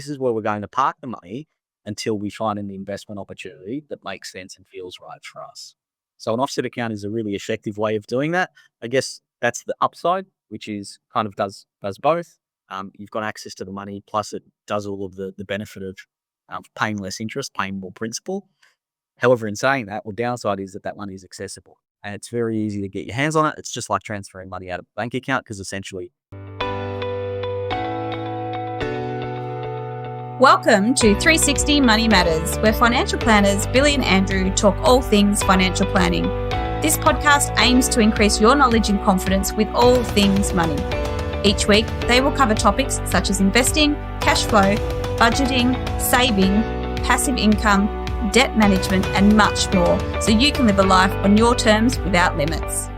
This is where we're going to park the money until we find an investment opportunity that makes sense and feels right for us. So an offset account is a really effective way of doing that. I guess that's the upside, which is kind of does both. You've got access to the money, plus it does all of the benefit of paying less interest, paying more principal. However, in saying that, the downside is that that money is accessible and it's very easy to get your hands on it. It's just like transferring money out of a bank account because essentially. Welcome to 360 Money Matters, where financial planners Billy and Andrew talk all things financial planning. This podcast aims to increase your knowledge and confidence with all things money. Each week, they will cover topics such as investing, cash flow, budgeting, saving, passive income, debt management, and much more, so you can live a life on your terms without limits.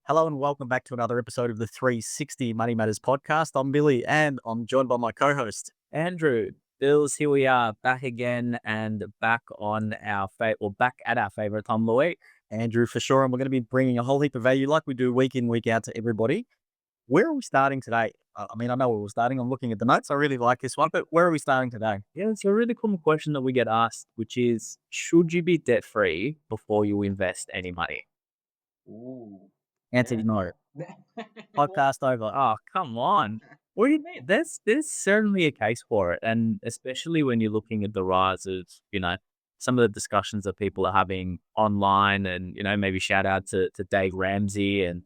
Hello and welcome back to another episode of the 360 Money Matters podcast. I'm Billy and I'm joined by my co-host, Andrew. Bills, here we are back again and back on our back at our favorite time of the week. Andrew, for sure. And we're going to be bringing a whole heap of value like we do week in, week out to everybody. Where are we starting today? I know where we're starting. I'm looking at the notes. I really like this one, but where are we starting today? Yeah, it's a really common question that we get asked, which is, should you be debt-free before you invest any money? Ooh. Answer no. Podcast over. Oh, come on. What do you mean? There's certainly a case for it. And especially when you're looking at the rise of, some of the discussions that people are having online and, maybe shout out to Dave Ramsey and,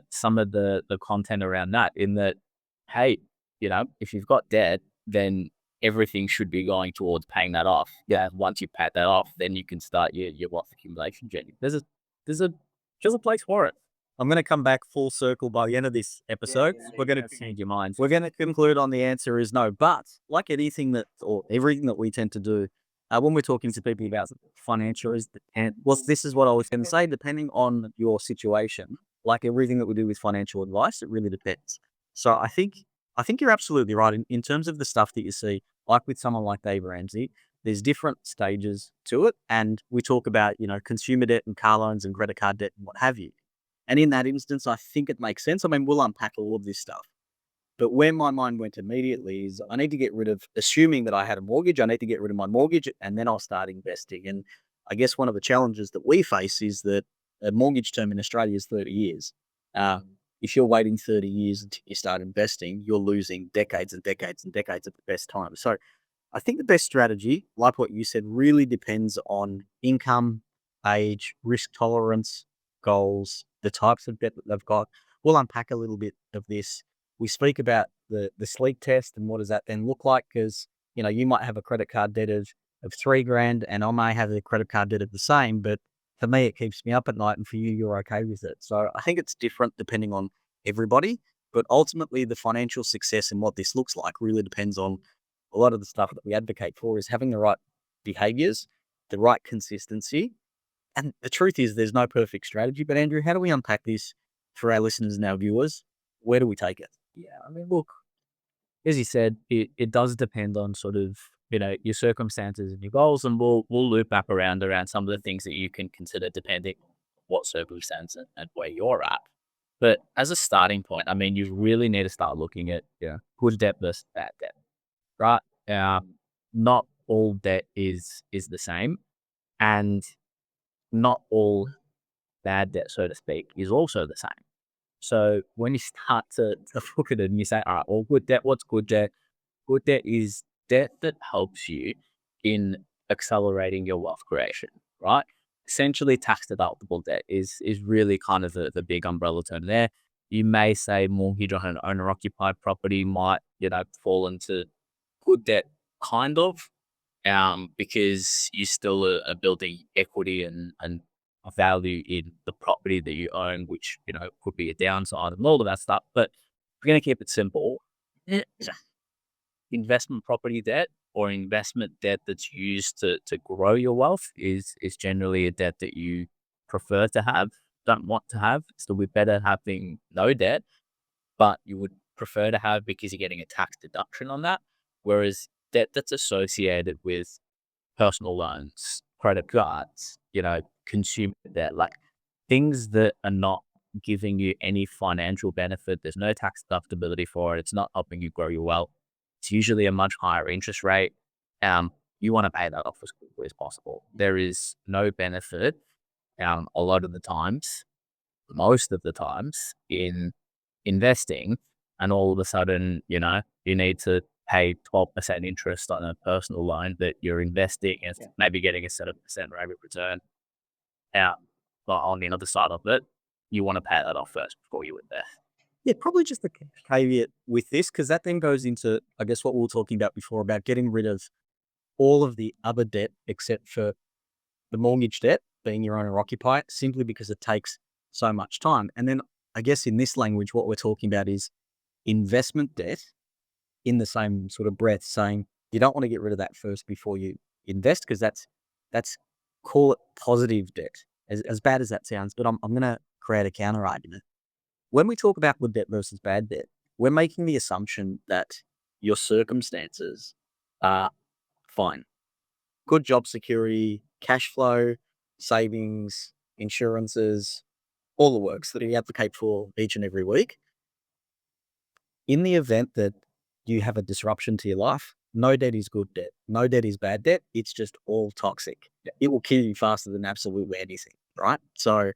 some of the content around that in that, hey, if you've got debt, then everything should be going towards paying that off. Yeah. Once you pay that off, then you can start your wealth accumulation journey. There's a place for it. I'm going to come back full circle by the end of this episode. We're going to change your mind. We're going to conclude on the answer is no. But like anything or everything that we tend to do when we're talking to people about financial, this is what I was going to say. Depending on your situation, like everything that we do with financial advice, it really depends. So I think you're absolutely right in terms of the stuff that you see, like with someone like Dave Ramsey. There's different stages to it, and we talk about consumer debt and car loans and credit card debt and what have you. And in that instance, I think it makes sense. I mean, we'll unpack all of this stuff. But where my mind went immediately is I need to get rid of, assuming that I had a mortgage, I need to get rid of my mortgage and then I'll start investing. And I guess one of the challenges that we face is that a mortgage term in Australia is 30 years. If you're waiting 30 years until you start investing, you're losing decades and decades and decades of the best time. So I think the best strategy, like what you said, really depends on income, age, risk tolerance, goals, the types of debt that they've got. We'll unpack a little bit of this. We speak about the sleep test and what does that then look like? Because, you might have a credit card debt of $3,000 and I may have a credit card debt of the same, but for me, it keeps me up at night and for you, you're okay with it. So I think it's different depending on everybody, but ultimately the financial success and what this looks like really depends on a lot of the stuff that we advocate for is having the right behaviors, the right consistency. And the truth is there's no perfect strategy, but Andrew, how do we unpack this for our listeners and our viewers? Where do we take it? Yeah, I mean, look, as you said, it does depend on sort of, your circumstances and your goals, and we'll loop back around some of the things that you can consider depending on what circumstance and where you're at. But as a starting point, I mean, you really need to start looking at good debt versus bad debt, right? Not all debt is the same, and not all bad debt, so to speak, is also the same. So when you start to look at it and you say, all right, well, good debt, what's good debt? Good debt is debt that helps you in accelerating your wealth creation, right? Essentially, tax deductible debt is really kind of the big umbrella term there. You may say mortgage on an owner-occupied property might, fall into good debt, kind of, because you still are building equity and value in the property that you own, which, could be a downside and all of that stuff. But we're going to keep it simple. Investment property debt or investment debt that's used to grow your wealth is generally a debt that you prefer to have, don't want to have. Still be better having no debt, but you would prefer to have because you're getting a tax deduction on that. Whereas debt that's associated with personal loans, credit cards, consumer debt, like things that are not giving you any financial benefit. There's no tax deductibility for it. It's not helping you grow your wealth. It's usually a much higher interest rate. You want to pay that off as quickly as possible. There is no benefit, a lot of the times, most of the times, in investing, and all of a sudden, you need to pay 12% interest on a personal loan that you're investing and maybe getting a 7% rate of return out. But on the other side of it, you want to pay that off first before you invest. Yeah, probably just a caveat with this, because that then goes into, I guess, what we were talking about before about getting rid of all of the other debt except for the mortgage debt, being your owner occupier, simply because it takes so much time. And then I guess in this language, what we're talking about is investment debt in the same sort of breath, saying you don't want to get rid of that first before you invest, because that's call it positive debt. As bad as that sounds, but I'm going to create a counter argument. When we talk about good debt versus bad debt, we're making the assumption that your circumstances are fine. Good job security, cash flow, savings, insurances, all the works that you advocate for each and every week. In the event that you have a disruption to your life, no debt is good debt. No debt is bad debt. It's just all toxic. It will kill you faster than absolutely anything, right? So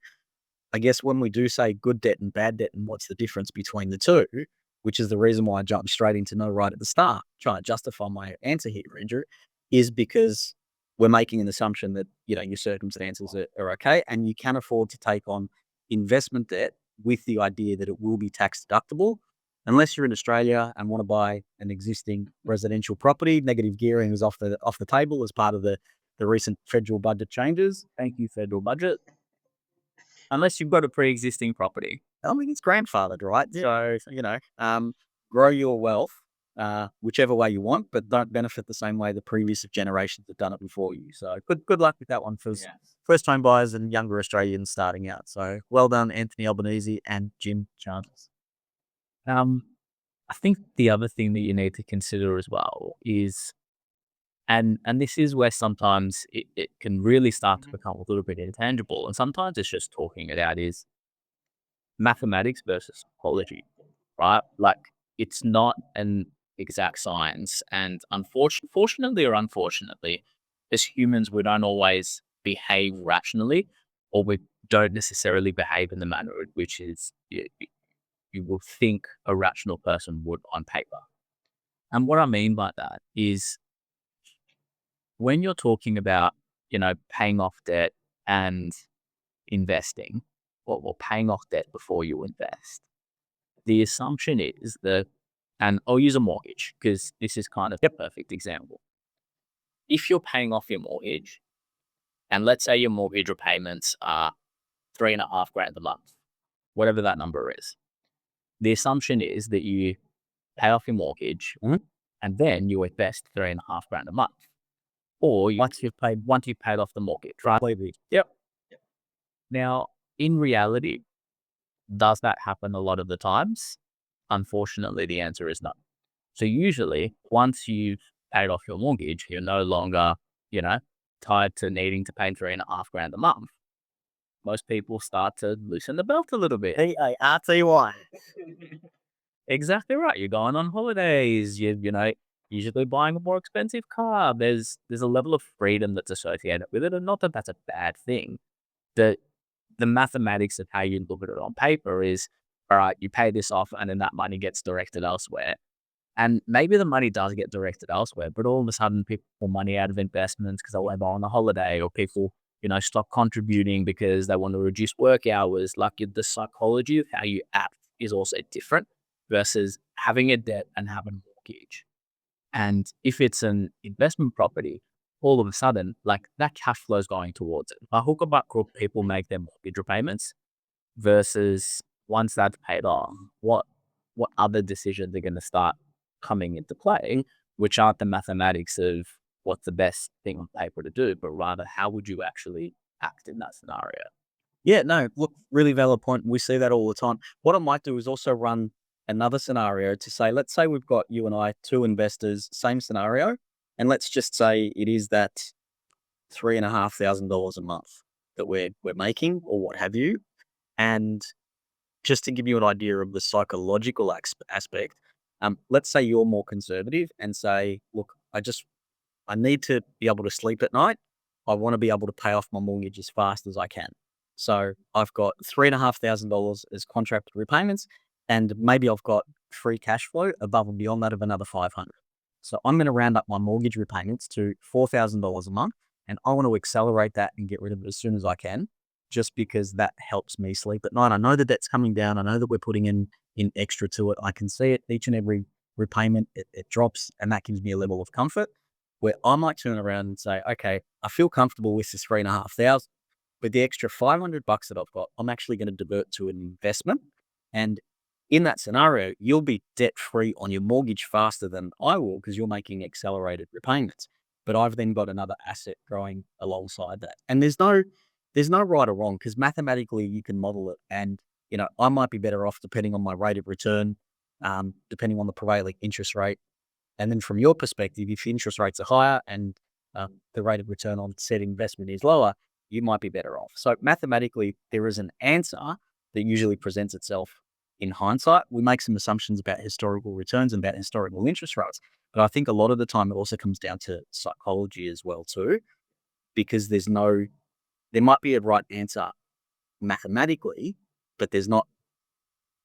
I guess when we do say good debt and bad debt and what's the difference between the two, which is the reason why I jumped straight into no right at the start, trying to justify my answer here, Andrew, is because we're making an assumption that, your circumstances are okay and you can afford to take on investment debt with the idea that it will be tax deductible. Unless you're in Australia and want to buy an existing residential property, negative gearing is off the table as part of the recent federal budget changes. Thank you, federal budget. Unless you've got a pre-existing property. I mean, it's grandfathered, right? Yeah. So, grow your wealth whichever way you want, but don't benefit the same way the previous generations have done it before you. So good luck with that one for first home buyers and younger Australians starting out. So well done, Anthony Albanese and Jim Chandler. I think the other thing that you need to consider as well is, and this is where sometimes it can really start to become a little bit intangible, and sometimes it's just talking it out, is mathematics versus psychology, right? Like, it's not an exact science, and fortunately or unfortunately, as humans, we don't always behave rationally, or we don't necessarily behave in the manner in which is you will think a rational person would on paper. And what I mean by that is, when you're talking about, paying off debt and investing, or paying off debt before you invest, the assumption is that, and I'll use a mortgage because this is kind of a perfect example. If you're paying off your mortgage, and let's say your mortgage repayments are $3,500 a month, whatever that number is, the assumption is that you pay off your mortgage and then you invest $3,500 a month. Or once you've paid off the mortgage, right? Yep. Now, in reality, does that happen a lot of the times? Unfortunately, the answer is no. So usually, once you've paid off your mortgage, you're no longer, tied to needing to pay $3,500 a month. Most people start to loosen the belt a little bit. P-A-R-T-Y. Exactly right. You're going on holidays. You're usually buying a more expensive car. There's a level of freedom that's associated with it, and not that that's a bad thing. The mathematics of how you look at it on paper is, all right, you pay this off, and then that money gets directed elsewhere. And maybe the money does get directed elsewhere, but all of a sudden people pull money out of investments because they want to go on a holiday, or people, stop contributing because they want to reduce work hours. Like, the psychology of how you act is also different versus having a debt and having a mortgage. And if it's an investment property, all of a sudden, like, that cash flow is going towards it. By hook or by crook, people make their mortgage repayments versus once that's paid off, what other decisions are going to start coming into play, which aren't the mathematics of what's the best thing on paper to do, but rather how would you actually act in that scenario? Yeah, no, look, really valid point. We see that all the time. What I might do is also run another scenario to say, let's say we've got you and I, two investors, same scenario, and let's just say it is that $3,500 a month that we're making, or what have you. And just to give you an idea of the psychological aspect, Let's say you're more conservative and say, look, I need to be able to sleep at night. I want to be able to pay off my mortgage as fast as I can. So I've got $3,500 as contracted repayments, and maybe I've got free cash flow above and beyond that of another 500. So I'm going to round up my mortgage repayments to $4,000 a month, and I want to accelerate that and get rid of it as soon as I can, just because that helps me sleep at night. I know the debt's coming down. I know that we're putting in extra to it. I can see it each and every repayment. It drops, and that gives me a level of comfort where I might turn around and say, okay, I feel comfortable with this 3,500, but the extra $500 that I've got, I'm actually going to divert to an investment. And in that scenario, you'll be debt free on your mortgage faster than I will because you're making accelerated repayments. But I've then got another asset growing alongside that. And there's no right or wrong because mathematically you can model it. And, I might be better off depending on my rate of return, depending on the prevailing interest rate. And then from your perspective, if interest rates are higher and the rate of return on said investment is lower, you might be better off. So mathematically, there is an answer that usually presents itself in hindsight. We make some assumptions about historical returns and about historical interest rates. But I think a lot of the time it also comes down to psychology as well too, because there might be a right answer mathematically, but there's not.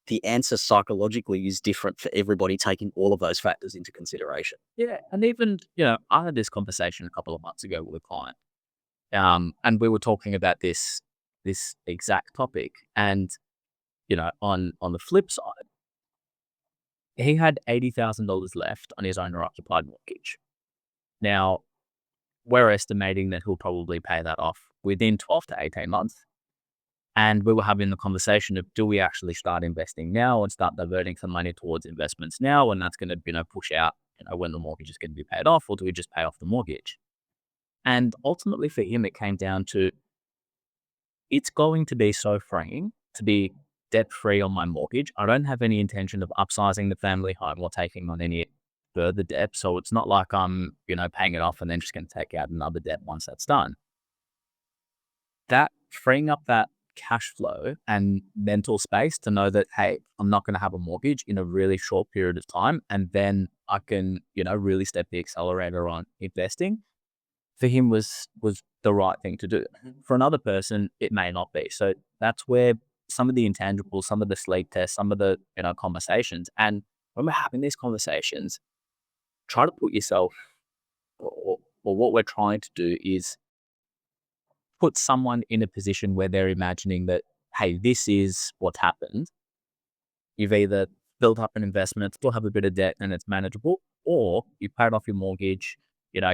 The answer psychologically is different for everybody, taking all of those factors into consideration. Yeah. And even, I had this conversation a couple of months ago with a client. And we were talking about this exact topic. And, on the flip side, he had $80,000 left on his owner occupied mortgage. Now, we're estimating that he'll probably pay that off within 12 to 18 months. And we were having the conversation of, do we actually start investing now and start diverting some money towards investments now? And that's going to, push out, when the mortgage is going to be paid off, or do we just pay off the mortgage? And ultimately for him, it came down to, it's going to be so freeing to be debt free on my mortgage. I don't have any intention of upsizing the family home or taking on any further debt. So it's not like I'm, paying it off and then just going to take out another debt once that's done. That freeing up that cash flow and mental space to know that, hey, I'm not going to have a mortgage in a really short period of time. And then I can, really step the accelerator on investing, for him was the right thing to do. For another person, it may not be. So that's where some of the intangibles, some of the sleep tests, some of the, conversations. And when we're having these conversations, try to put yourself, or what we're trying to do is put someone in a position where they're imagining that, hey, this is what's happened. You've either built up an investment, still have a bit of debt and it's manageable, or you paid off your mortgage,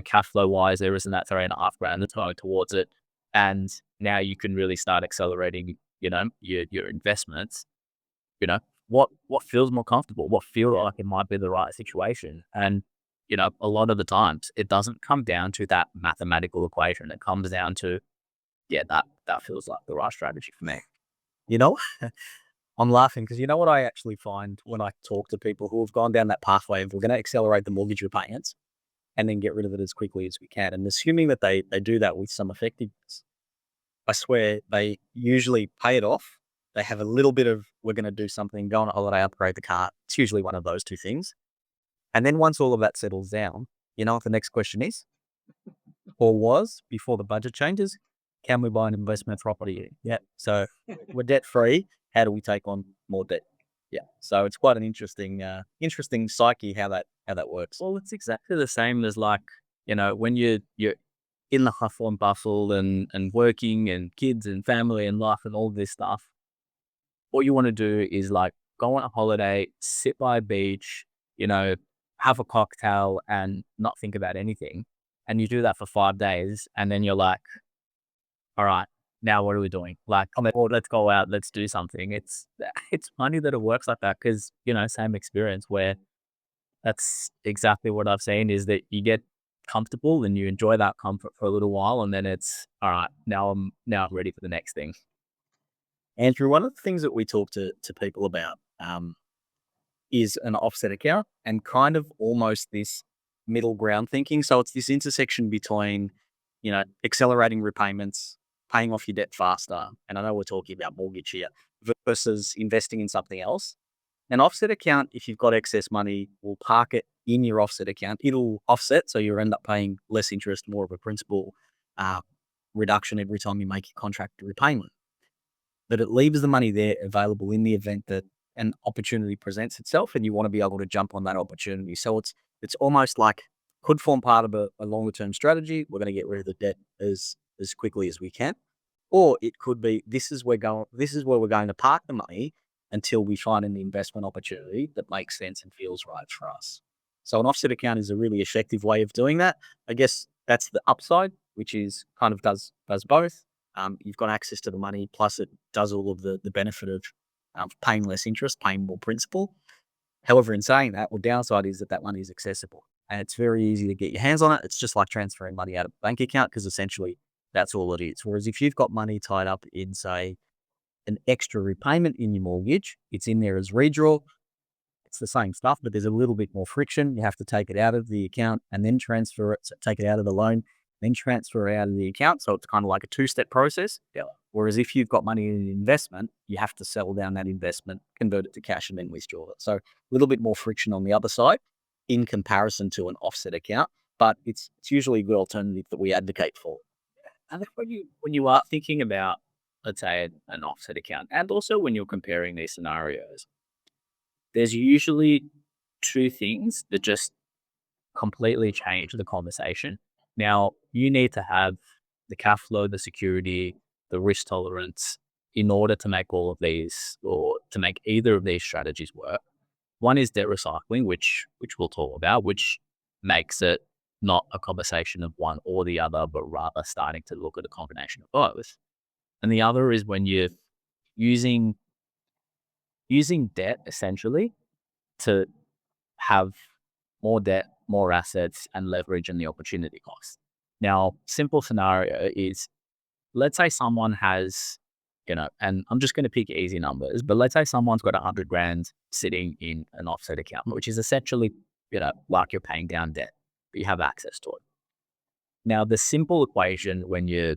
cash flow wise, there isn't that $3,500 that's going towards it. And now you can really start accelerating, your investments. What feels more comfortable, what feels like it might be the right situation. And, a lot of the times it doesn't come down to that mathematical equation. It comes down to, that feels like the right strategy for me. I'm laughing because you know what I actually find when I talk to people who have gone down that pathway of, we're going to accelerate the mortgage repayments and then get rid of it as quickly as we can. And assuming that they do that with some effectiveness, I swear they usually pay it off. They have a little bit of, we're going to do something, go on a holiday, upgrade the car. It's usually one of those two things. And then once all of that settles down, you know what the next question is? Or was, before the budget changes, can we buy an investment property? Yeah. So we're debt free. How do we take on more debt? Yeah. So it's quite an interesting psyche how that works. Well, it's exactly the same as when you're in the hustle and bustle and working and kids and family and life and all this stuff. What you want to do is go on a holiday, sit by a beach, have a cocktail and not think about anything. And you do that for 5 days. And then you're like, all right, now what are we doing? Let's go out, let's do something. It's funny that it works like that because, same experience where that's exactly what I've seen is that you get comfortable and you enjoy that comfort for a little while. And then it's, all right, now I'm ready for the next thing. Andrew, one of the things that we talk to people about is an offset account and kind of almost this middle ground thinking. So it's this intersection between, accelerating repayments, paying off your debt faster. And I know we're talking about mortgage here versus investing in something else. An offset account, if you've got excess money, will park it in your offset account. It'll offset, so you'll end up paying less interest, more of a principal reduction every time you make your contract repayment. But it leaves the money there available in the event that an opportunity presents itself and you want to be able to jump on that opportunity. So it's almost like could form part of a longer term strategy. We're going to get rid of the debt as quickly as we can. Or it could be this is where we're going to park the money until we find an investment opportunity that makes sense and feels right for us. So an offset account is a really effective way of doing that. I guess that's the upside, which is kind of does both. You've got access to the money, plus it does all of the benefit of paying less interest, paying more principal. However, in saying that, the downside is that money is accessible and it's very easy to get your hands on it. It's just like transferring money out of a bank account because essentially that's all it is. Whereas if you've got money tied up in, say, an extra repayment in your mortgage, it's in there as redraw. It's the same stuff, but there's a little bit more friction. You have to take it out of the account and then transfer it. So take it out of the loan, then transfer it out of the account. So it's kind of like a two-step process. Yeah. Whereas if you've got money in an investment, you have to sell down that investment, convert it to cash, and then withdraw it. So a little bit more friction on the other side in comparison to an offset account, but it's usually a good alternative that we advocate for. And when you are thinking about, let's say, an offset account, and also when you're comparing these scenarios, there's usually two things that just completely change the conversation. Now, you need to have the cash flow, the security, the risk tolerance in order to make all of these, or to make either of these strategies work. One is debt recycling, which we'll talk about, which makes it not a conversation of one or the other, but rather starting to look at a combination of both. And the other is when you're using debt essentially to have more debt, more assets, and leverage and the opportunity cost. Now, simple scenario is, let's say someone has, and I'm just going to pick easy numbers, but let's say someone's got 100 grand sitting in an offset account, which is essentially, like you're paying down debt, but you have access to it. Now, the simple equation when you're,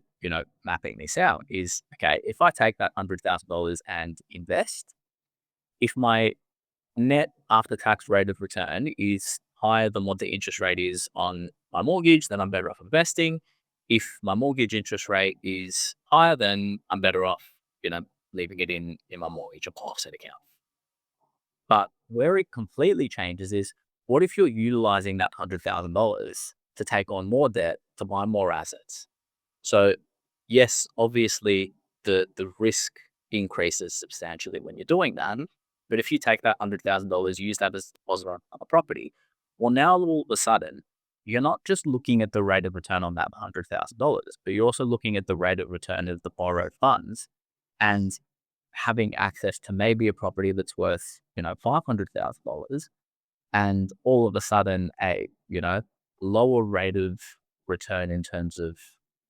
mapping this out is, okay, if I take that $100,000 and invest, if my net after tax rate of return is higher than what the interest rate is on my mortgage, then I'm better off investing. If my mortgage interest rate is higher, then I'm better off, leaving it in my mortgage or offset account. But where it completely changes is, what if you're utilizing that $100,000 to take on more debt to buy more assets? So yes, obviously the risk increases substantially when you're doing that. But if you take that $100,000, use that as a deposit on a property, well, now all of a sudden, you're not just looking at the rate of return on that $100,000, but you're also looking at the rate of return of the borrowed funds and having access to maybe a property that's worth, $500,000, and all of a sudden a, lower rate of return in terms of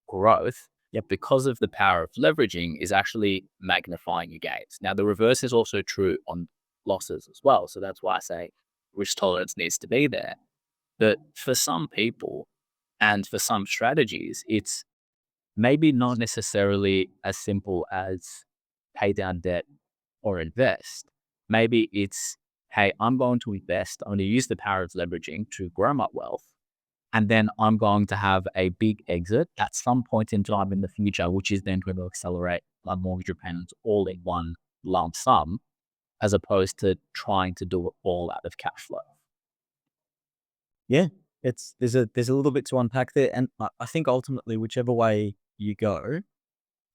growth. Yet because of the power of leveraging is actually magnifying your gains. Now, the reverse is also true on losses as well. So that's why I say risk tolerance needs to be there. But for some people and for some strategies, it's maybe not necessarily as simple as pay down debt or invest. Maybe it's, hey, I'm going to invest, I'm going to use the power of leveraging to grow my wealth. And then I'm going to have a big exit at some point in time in the future, which is then going to accelerate my mortgage repayments all in one lump sum, as opposed to trying to do it all out of cash flow. Yeah, there's a little bit to unpack there, and I think ultimately whichever way you go,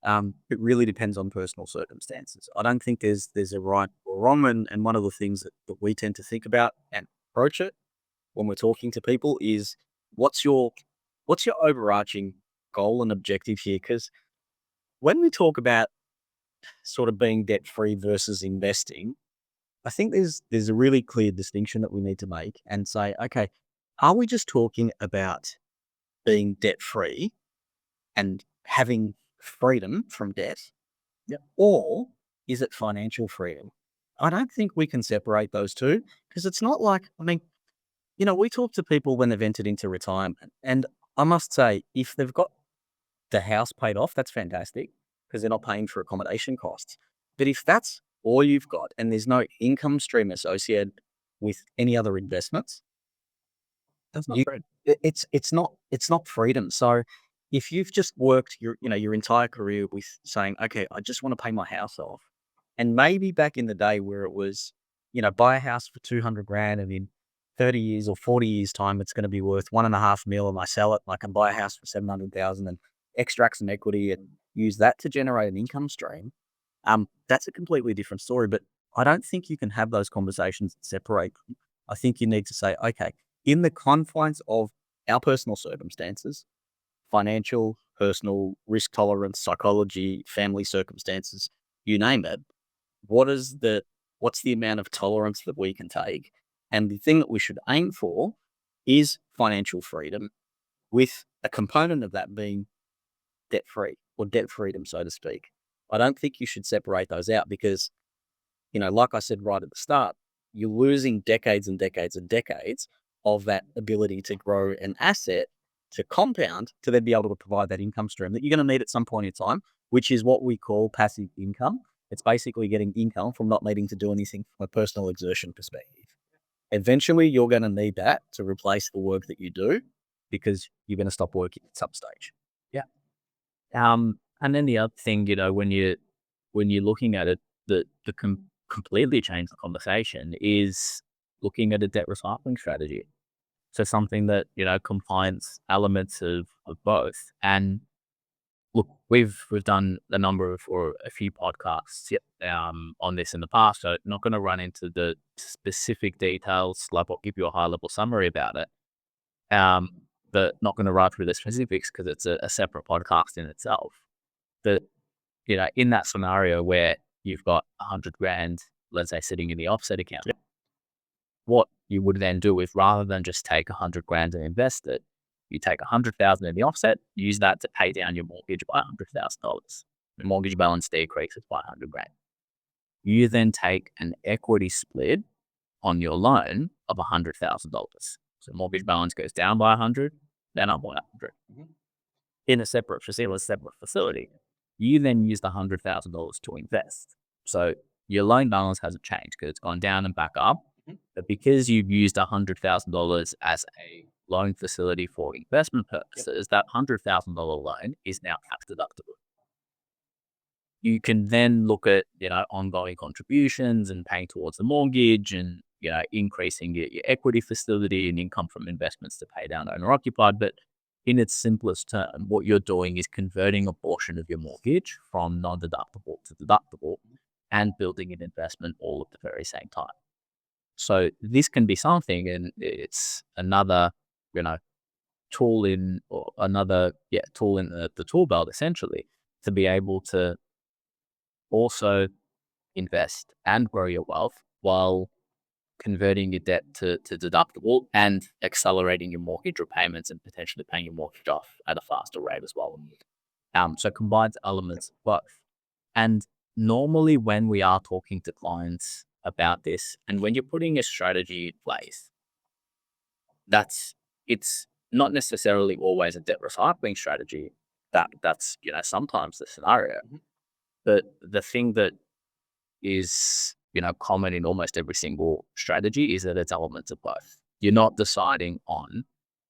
it really depends on personal circumstances. I don't think there's a right or wrong, and one of the things that we tend to think about and approach it when we're talking to people is what's your overarching goal and objective here? Because when we talk about sort of being debt free versus investing, I think there's a really clear distinction that we need to make and say, okay, are we just talking about being debt free and having freedom from debt? Yep. Or is it financial freedom? I don't think we can separate those two, because it's not like, we talk to people when they've entered into retirement, and I must say, if they've got the house paid off, that's fantastic because they're not paying for accommodation costs. But if that's all you've got, and there's no income stream associated with any other investments, That's not you, great. it's not freedom. So if you've just worked your entire career with saying, okay, I just want to pay my house off, and maybe back in the day where it was, buy a house for 200 grand, and in 30 years or 40 years time, it's going to be worth 1.5 mil, and I sell it, and I can buy a house for 700,000 and extract some equity and use that to generate an income stream. That's a completely different story, but I don't think you can have those conversations and separate them. I think you need to say, okay, in the confines of our personal circumstances, financial, personal, risk tolerance, psychology, family circumstances, you name it, what's the amount of tolerance that we can take? And the thing that we should aim for is financial freedom, with a component of that being debt free or debt freedom, so to speak. I don't think you should separate those out because, like I said right at the start, you're losing decades and decades and decades of that ability to grow an asset, to compound, to then be able to provide that income stream that you're going to need at some point in time, which is what we call passive income. It's basically getting income from not needing to do anything from a personal exertion perspective. Eventually, you're going to need that to replace the work that you do because you're going to stop working at some stage. And then the other thing, when you're looking at it, that completely change the conversation is looking at a debt recycling strategy. So something that combines elements of both. And look, we've done a few podcasts on this in the past. So not going to run into the specific details. Like, I'll give you a high level summary about it. But not going to run through the specifics because it's a separate podcast in itself. But in that scenario where you've got 100 grand, let's say, sitting in the offset account, what you would then do is, rather than just take 100 grand and invest it, you take 100,000 in the offset, use that to pay down your mortgage by $100,000. The mortgage balance decreases by 100 grand. You then take an equity split on your loan of $100,000. So mortgage balance goes down by 100, then up by 100. In a separate facility, you then use the $100,000 to invest. So your loan balance hasn't changed because it's gone down and back up. But because you've used $100,000 as a loan facility for investment purposes, that $100,000 loan is now tax deductible. You can then look at, ongoing contributions and paying towards the mortgage and, increasing your equity facility and income from investments to pay down owner occupied. But in its simplest term, what you're doing is converting a portion of your mortgage from non-deductible to deductible and building an investment all at the very same time. So this can be something, and it's another, tool in the tool belt, essentially, to be able to also invest and grow your wealth while converting your debt to deductible and accelerating your mortgage repayments and potentially paying your mortgage off at a faster rate as well. So combines elements of both. And normally when we are talking to clients about this, and when you're putting a strategy in place, it's not necessarily always a debt recycling strategy. That's sometimes the scenario. But the thing that is common in almost every single strategy is that it's elements of both. You're not deciding on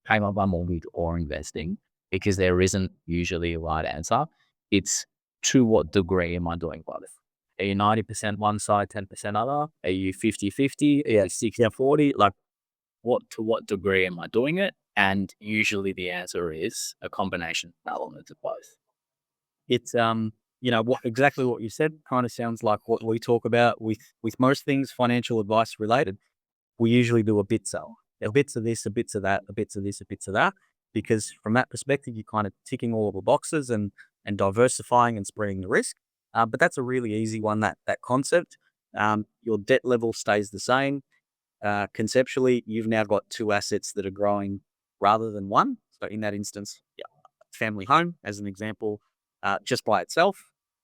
paying off my mortgage or investing because there isn't usually a right answer. It's, to what degree am I doing both? Are you 90% one side, 10% other? Are you 50-50? Are you 60-40? Like, to what degree am I doing it? And usually the answer is a combination of elements of both. It's exactly what you said kind of sounds like what we talk about with most things financial advice related. We usually do a bits of this, a bits of that, a bits of this, a bits of that, because from that perspective, you're kind of ticking all of the boxes and diversifying and spreading the risk. But that's a really easy one, that concept. Your debt level stays the same. Conceptually, you've now got two assets that are growing rather than one. So in that instance, family home, as an example, just by itself,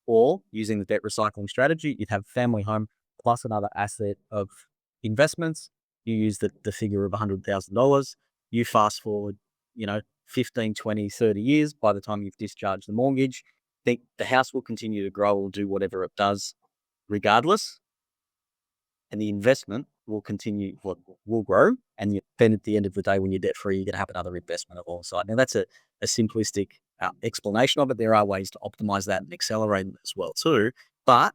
or using the debt recycling strategy, you'd have family home plus another asset of investments. You use the figure of $100,000. You fast forward, 15, 20, 30 years. By the time you've discharged the mortgage, the house will continue to grow, will do whatever it does. regardless, and the investment will continue, will grow. And then at the end of the day, when you're debt free, you're going to have another investment alongside. Now, that's a simplistic explanation of it. There are ways to optimize that and accelerate it as well too. But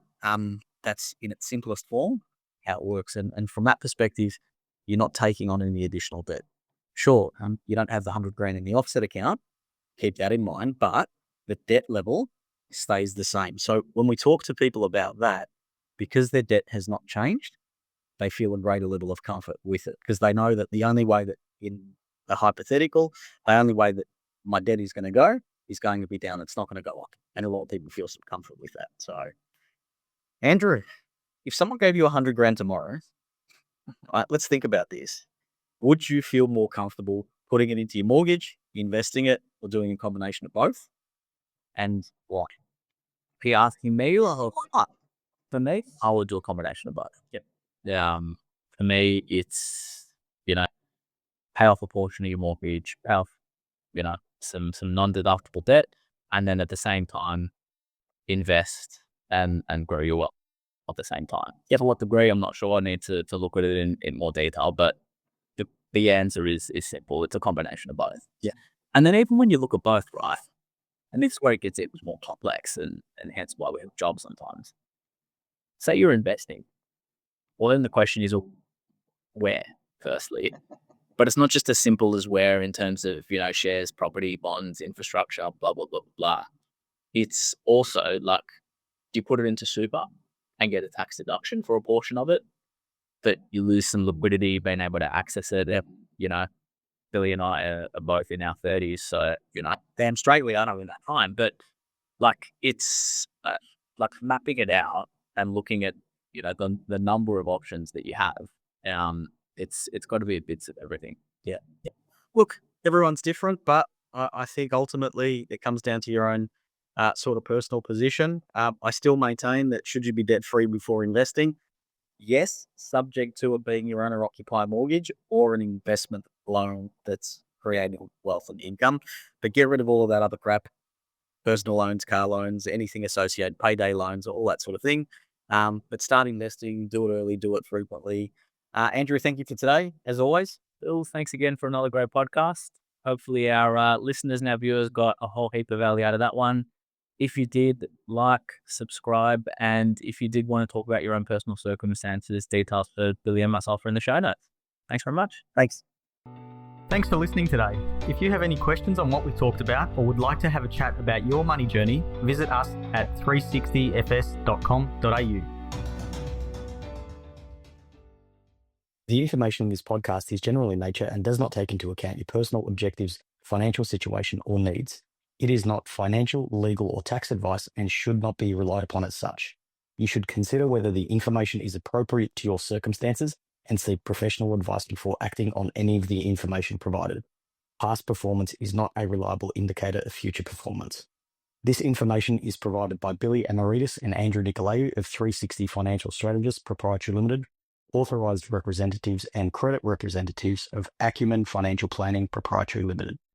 that's in its simplest form how it works. And from that perspective, you're not taking on any additional debt. Sure, you don't have the 100 grand in the offset account. Keep that in mind, but the debt level stays the same. So when we talk to people about that, because their debt has not changed, they feel a greater level of comfort with it because they know that the only way that in a hypothetical, the only way that my debt is going to go is going to be down. It's not going to go up. And a lot of people feel some comfort with that. So, Andrew, if someone gave you 100 grand tomorrow, let's think about this. Would you feel more comfortable putting it into your mortgage, investing it, or doing a combination of both? And why? Are you asking me or for me? I would do a combination of both. Yep. For me, it's, pay off a portion of your mortgage, pay off, some non-deductible debt, and then at the same time, invest and grow your wealth at the same time. Yeah, to what degree, I'm not sure. I need to look at it in more detail, but the answer is simple. It's a combination of both. Yeah. And then even when you look at both, right, and this is where it gets even more complex and hence why we have jobs sometimes. Say you're investing. Well, then the question is where, firstly. But it's not just as simple as where in terms of, shares, property, bonds, infrastructure, blah, blah, blah, blah. It's also like, do you put it into super and get a tax deduction for a portion of it, but you lose some liquidity, being able to access it? Billy and I are both in our 30s, so, damn straight we are not in that time. But it's mapping it out and looking at, the number of options that you have. It's got to be a bit of everything. Yeah. Look, everyone's different, but I think ultimately it comes down to your own sort of personal position. I still maintain that should you be debt free before investing? Yes, subject to it being your owner-occupied mortgage or an investment loan that's creating wealth and income. But get rid of all of that other crap, personal loans, car loans, anything associated, payday loans, all that sort of thing. But start investing, do it early, do it frequently. Andrew, thank you for today, as always. Bill, thanks again for another great podcast. Hopefully our listeners and our viewers got a whole heap of value out of that one. If you did, subscribe, and if you did want to talk about your own personal circumstances, details for Billy and myself are in the show notes. Thanks very much. Thanks. Thanks for listening today. If you have any questions on what we talked about or would like to have a chat about your money journey, visit us at 360fs.com.au. The information in this podcast is general in nature and does not take into account your personal objectives, financial situation, or needs. It is not financial, legal, or tax advice and should not be relied upon as such. You should consider whether the information is appropriate to your circumstances and seek professional advice before acting on any of the information provided. Past performance is not a reliable indicator of future performance. This information is provided by Billy Amaritis and Andrew Nicolaou of 360 Financial Strategists Proprietary Limited, authorised representatives and credit representatives of Acumen Financial Planning Proprietary Limited.